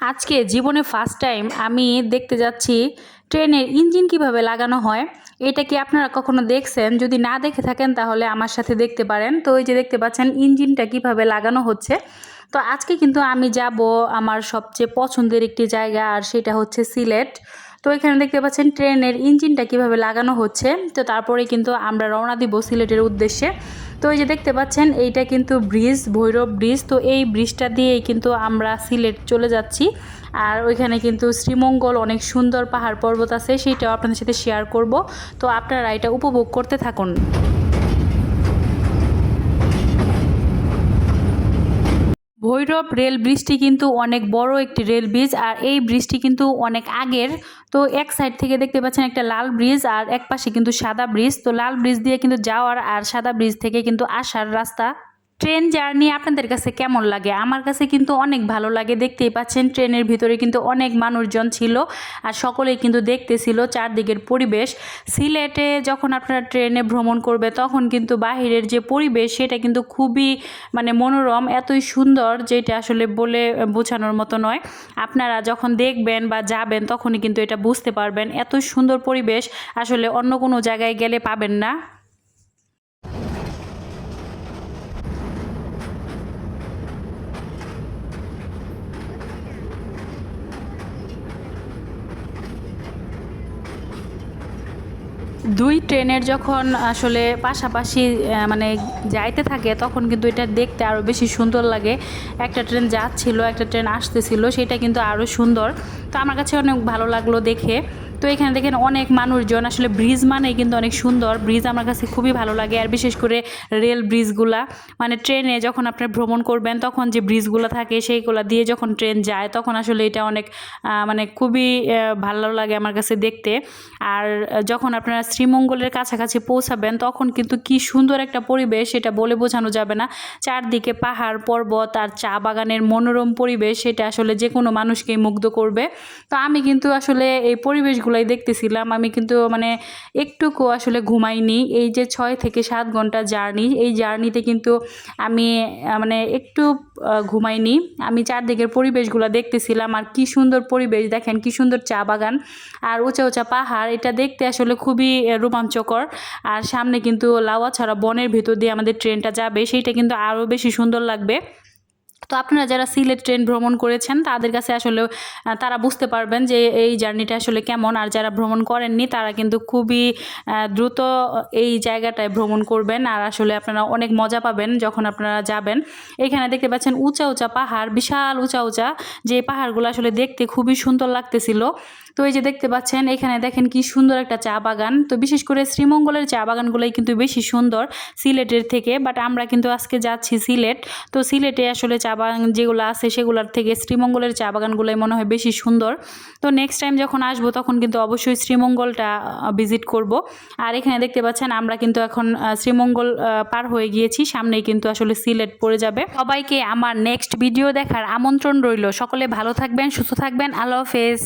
আজকে জীবনে first time আমি দেখতে যাচ্ছি ট্রেনের ইঞ্জিন কিভাবে লাগানো হয়। এটা কি আপনারা কখনো দেখছেন? যদি না দেখে থাকেন তাহলে আমার সাথে দেখতে পারেন। তো এই যে দেখতে পাচ্ছেন ইঞ্জিনটা কিভাবে লাগানো হচ্ছে। তো আজকে কিন্তু আমি যাব আমার সবচেয়ে পছন্দের একটি জায়গা, আর সেটা হচ্ছে সিলেট। তো এখানে দেখতে পাচ্ছেন ট্রেনের ইঞ্জিনটা কিভাবে লাগানো হচ্ছে। তো তারপরে কিন্তু আমরা রওনা দিব সিলেটের উদ্দেশ্যে। তো এই যে দেখতে পাচ্ছেন এইটা কিন্তু ব্রিজ, ভৈরব ব্রিজ। তো এই ব্রিজটা দিয়েই কিন্তু আমরা সিলেট চলে যাচ্ছি। আর ওইখানে কিন্তু শ্রীমঙ্গল অনেক সুন্দর পাহাড় পর্বত আছে, সেইটাও আপনাদের সাথে শেয়ার করব। তো আপনারা এটা উপভোগ করতে থাকুন। ভৈরব রেল ব্রিজটি কিন্তু অনেক বড় একটি রেল ব্রিজ, আর এই ব্রিজটি কিন্তু অনেক আগের। তো এক সাইড থেকে দেখতে পাচ্ছেন একটা লাল ব্রিজ, আর এক পাশে কিন্তু সাদা ব্রিজ। তো লাল ব্রিজ দিয়ে কিন্তু যাওয়ার, আর সাদা ব্রিজ থেকে কিন্তু আসার রাস্তা। ট্রেন জার্নি আপনাদের কাছে কেমন লাগে? আমার কাছে কিন্তু অনেক ভালো লাগে। দেখতেই পাচ্ছেন ট্রেনের ভিতরে কিন্তু অনেক মানুষজন ছিল, আর সকলেই কিন্তু দেখতেছিল চারদিকের পরিবেশ। সিলেটে যখন আপনারা ট্রেনে ভ্রমণ করবে তখন কিন্তু বাহিরের যে পরিবেশ সেটা কিন্তু খুবই মনোরম, এতই সুন্দর যেটা আসলে বলে বোঝানোর মতো নয়। আপনারা যখন দেখবেন বা যাবেন তখনই কিন্তু এটা বুঝতে পারবেন, এত সুন্দর পরিবেশ আসলে অন্য কোনো জায়গায় গেলে পাবেন না। দুই ট্রেনের যখন আসলে পাশাপাশি যাইতে থাকে তখন কিন্তু এটা দেখতে আরও বেশি সুন্দর লাগে। একটা ট্রেন যাচ্ছিল, একটা ট্রেন আসতেছিল, সেটা কিন্তু আরও সুন্দর। তো আমার কাছে অনেক ভালো লাগলো দেখে। তো এখানে দেখেন অনেক মানুষজন, আসলে ব্রিজ মানেই কিন্তু অনেক সুন্দর। ব্রিজ আমার কাছে খুবই ভালো লাগে, আর বিশেষ করে রেল ব্রিজগুলা, ট্রেনে যখন আপনি ভ্রমণ করবেন তখন যে ব্রিজগুলো থাকে সেইগুলো দিয়ে যখন ট্রেন যায় তখন আসলে এটা অনেক খুবই ভালো লাগে আমার কাছে দেখতে। আর যখন আপনারা শ্রীমঙ্গলের কাছাকাছি পৌঁছাবেন তখন কিন্তু কি সুন্দর একটা পরিবেশ, সেটা বলে বোঝানো যাবে না। চারদিকে পাহাড় পর্বত আর চা বাগানের মনোরম পরিবেশ, সেটা আসলে যে কোনো মানুষকেই মুগ্ধ করবে। তো আমি কিন্তু আসলে এই পরিবেশগুলাই দেখতেছিলাম। আমি কিন্তু একটুকু আসলে ঘুমাইনি। এই যে 6 থেকে 7 ঘন্টা জার্নি, এই জার্নিতে কিন্তু আমি একটু ঘুমাইনি। আমি চারদিকের পরিবেশগুলো দেখতেছিলাম, আর কি সুন্দর পরিবেশ দেখেন, কি সুন্দর চা বাগান আর উঁচা উঁচা পাহাড়। এটা দেখতে আসলে খুবই রোমাঞ্চকর। আর সামনে কিন্তু লাউয়া ছাড়া বনের ভিতর দিয়ে আমাদের ট্রেনটা যাবে, সেইটা কিন্তু আরও বেশি সুন্দর লাগবে। তো আপনারা যারা সিলেট ট্রেন ভ্রমণ করেছেন তাদের কাছে আসলে তারা বুঝতে পারবেন যে এই জার্নিটা আসলে কেমন। আর যারা ভ্রমণ করেননি তারা কিন্তু খুবই দ্রুত এই জায়গাটায় ভ্রমণ করবেন, আর আসলে আপনারা অনেক মজা পাবেন যখন আপনারা যাবেন। এখানে দেখতে পাচ্ছেন উঁচা উঁচা পাহাড়, বিশাল উঁচা উঁচা, যে পাহাড়গুলো আসলে দেখতে খুবই সুন্দর লাগতেছিল। তো এই যে দেখতে পাচ্ছেন এখানে দেখেন কি সুন্দর একটা চা বাগান। তো বিশেষ করে শ্রীমঙ্গলের চা বাগানগুলোই কিন্তু বেশি সুন্দর সিলেটের থেকে। বাট আমরা কিন্তু আজকে যাচ্ছি সিলেট। তো সিলেটে আসলে চা বাগান যেগুলো আছে সেগুলোর থেকে শ্রীমঙ্গলের চা বাগানগুলোই মনে হয় বেশি সুন্দর। তো নেক্সট টাইম যখন আসবো তখন কিন্তু অবশ্যই শ্রীমঙ্গলটা ভিজিট করব। আর এখানে দেখতে পাচ্ছেন আমরা কিন্তু এখন শ্রীমঙ্গল পার হয়ে গিয়েছি, সামনেই কিন্তু আসলে সিলেট পড়ে যাবে। সবাইকে আমার নেক্সট ভিডিও দেখার আমন্ত্রণ রইল। সকলে ভালো থাকবেন, সুস্থ থাকবেন। আল্লাহ হাফেজ।